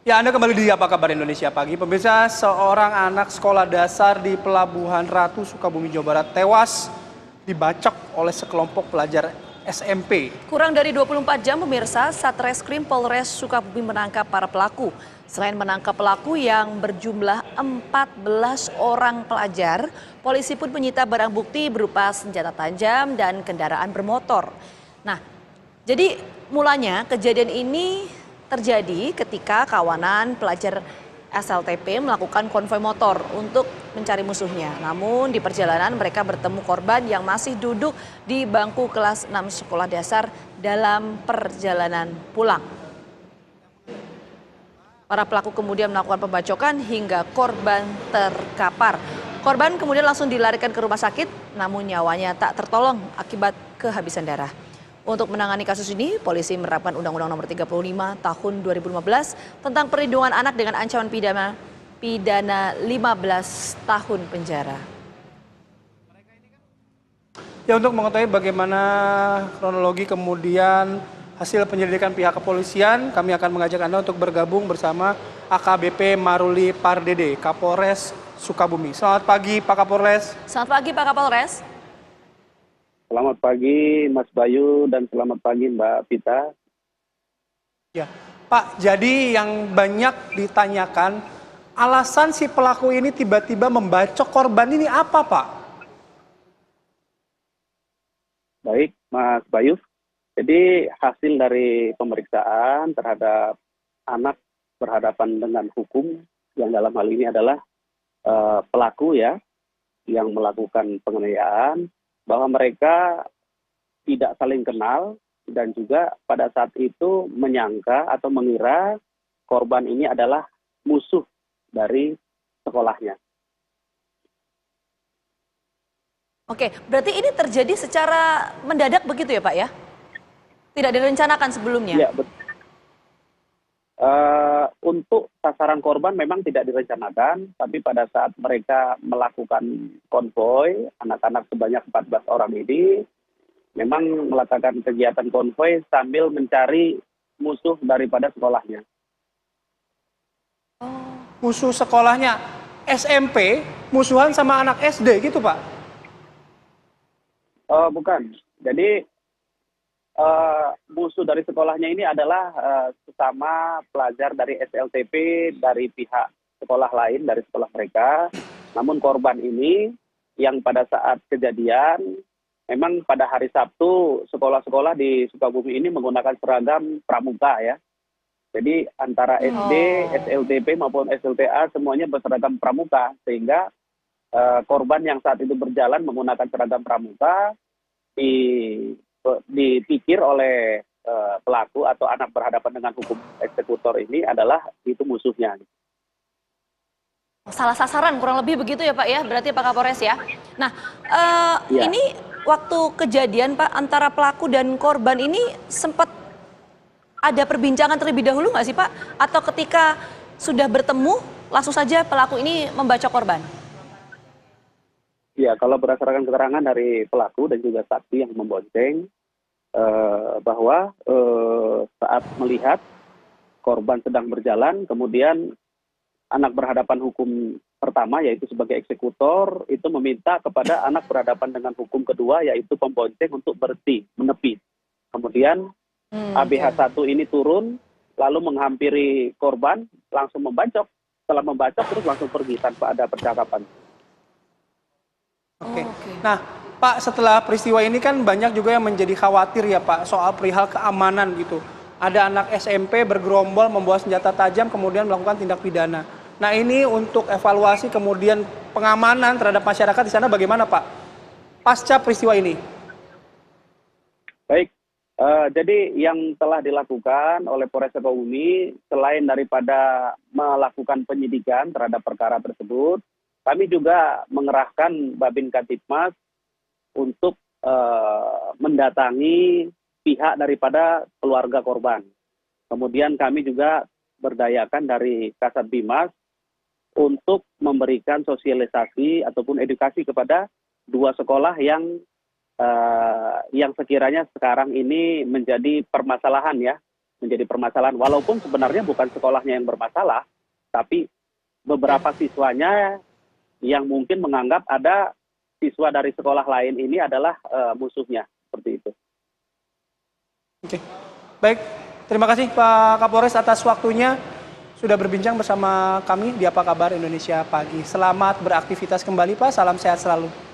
Ya, Anda kembali di Apa Kabar Indonesia Pagi. Pemirsa, seorang anak sekolah dasar di Pelabuhan Ratu, Sukabumi, Jawa Barat tewas dibacok oleh sekelompok pelajar SMP. Kurang dari 24 jam pemirsa, Satreskrim Polres Sukabumi menangkap para pelaku. Selain menangkap pelaku yang berjumlah 14 orang pelajar, polisi pun menyita barang bukti berupa senjata tajam dan kendaraan bermotor. Nah, jadi mulanya kejadian ini terjadi ketika kawanan pelajar SLTP melakukan konvoi motor untuk mencari musuhnya. Namun di perjalanan mereka bertemu korban yang masih duduk di bangku kelas 6 sekolah dasar dalam perjalanan pulang. Para pelaku kemudian melakukan pembacokan hingga korban terkapar. Korban kemudian langsung dilarikan ke rumah sakit, namun nyawanya tak tertolong akibat kehabisan darah. Untuk menangani kasus ini, polisi menerapkan Undang-Undang Nomor 35 Tahun 2015 tentang perlindungan anak dengan ancaman pidana 15 tahun penjara. Ya, untuk mengetahui bagaimana kronologi kemudian hasil penyelidikan pihak kepolisian, kami akan mengajak Anda untuk bergabung bersama AKBP Maruli Pardede, Kapolres Sukabumi. Selamat pagi, Pak Kapolres. Selamat pagi, Pak Kapolres. Selamat pagi Mas Bayu dan selamat pagi Mbak Pita. Ya, Pak, jadi yang banyak ditanyakan, alasan si pelaku ini tiba-tiba membacok korban ini apa, Pak? Baik Mas Bayu, jadi hasil dari pemeriksaan terhadap anak berhadapan dengan hukum yang dalam hal ini adalah pelaku ya, yang melakukan penganiayaan, bahwa mereka tidak saling kenal dan juga pada saat itu menyangka atau mengira korban ini adalah musuh dari sekolahnya. Oke, berarti ini terjadi secara mendadak begitu ya Pak ya? Tidak direncanakan sebelumnya? Ya, betul. Untuk sasaran korban memang tidak direncanakan, tapi pada saat mereka melakukan konvoi, anak-anak sebanyak 14 orang ini memang melakukan kegiatan konvoi sambil mencari musuh daripada sekolahnya. Musuh sekolahnya SMP, musuhan sama anak SD gitu, Pak? Bukan, jadi musuh dari sekolahnya ini adalah sesama pelajar dari SLTP dari pihak sekolah lain, dari sekolah mereka. Namun korban ini yang pada saat kejadian, memang pada hari Sabtu sekolah-sekolah di Sukabumi ini menggunakan seragam pramuka ya. Jadi antara SD, SLTP maupun SLTA semuanya berseragam pramuka, sehingga korban yang saat itu berjalan menggunakan seragam pramuka dipikir oleh pelaku atau anak berhadapan dengan hukum eksekutor ini adalah itu musuhnya. Salah sasaran kurang lebih begitu ya Pak ya, berarti Pak Kapolres ya. Nah, Ya. ini waktu kejadian Pak antara pelaku dan korban ini sempat ada perbincangan terlebih dahulu nggak sih Pak? Atau ketika sudah bertemu langsung saja pelaku ini membacok korban? Ya, kalau berdasarkan keterangan dari pelaku dan juga saksi yang membonceng, bahwa saat melihat korban sedang berjalan, kemudian anak berhadapan hukum pertama yaitu sebagai eksekutor itu meminta kepada anak berhadapan dengan hukum kedua yaitu pembonceng untuk berhenti, menepi. Kemudian ABH1 ini turun lalu menghampiri korban, langsung membacok. Setelah membacok terus langsung pergi tanpa ada percakapan. Oke. Nah, Pak, setelah peristiwa ini kan banyak juga yang menjadi khawatir ya Pak soal perihal keamanan gitu. Ada anak SMP bergerombol membawa senjata tajam kemudian melakukan tindak pidana. Nah, ini untuk evaluasi kemudian pengamanan terhadap masyarakat di sana bagaimana Pak? Pasca peristiwa ini. Baik, jadi yang telah dilakukan oleh Polres Sukabumi selain daripada melakukan penyidikan terhadap perkara tersebut, kami juga mengerahkan Babin Kantipmas untuk mendatangi pihak daripada keluarga korban. Kemudian kami juga berdayakan dari Kasat Bimas untuk memberikan sosialisasi ataupun edukasi kepada dua sekolah yang sekiranya sekarang ini menjadi permasalahan ya, menjadi permasalahan. Walaupun sebenarnya bukan sekolahnya yang bermasalah, tapi beberapa siswanya yang mungkin menganggap ada siswa dari sekolah lain ini adalah musuhnya, seperti itu. Oke, baik. Terima kasih Pak Kapolres atas waktunya sudah berbincang bersama kami di Apa Kabar Indonesia Pagi. Selamat beraktivitas kembali Pak, salam sehat selalu.